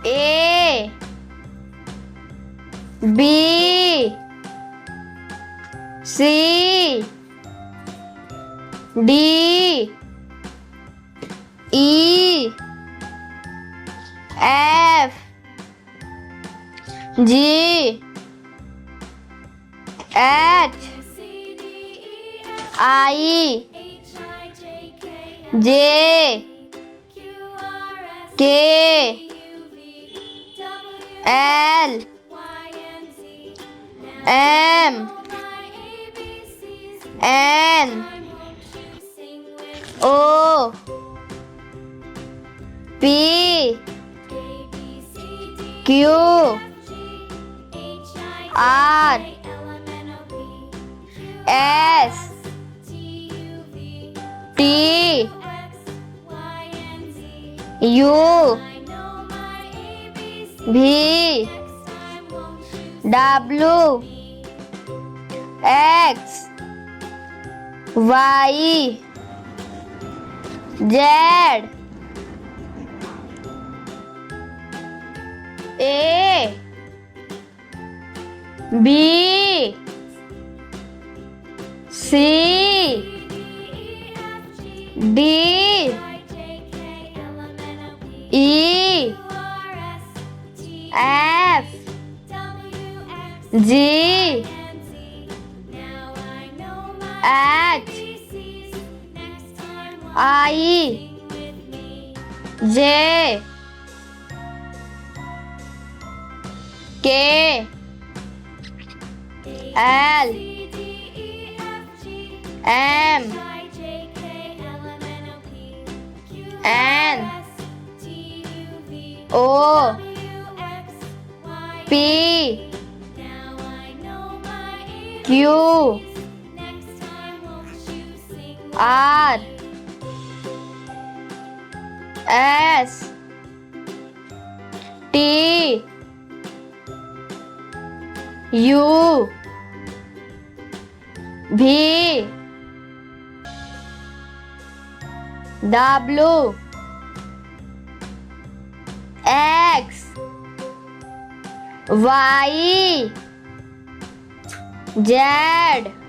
A B C D E F G H I J K L M N O P Q R S T U V W X Y Z A B C D E F G H I J K L M N O P Q R S T U V W X Y Z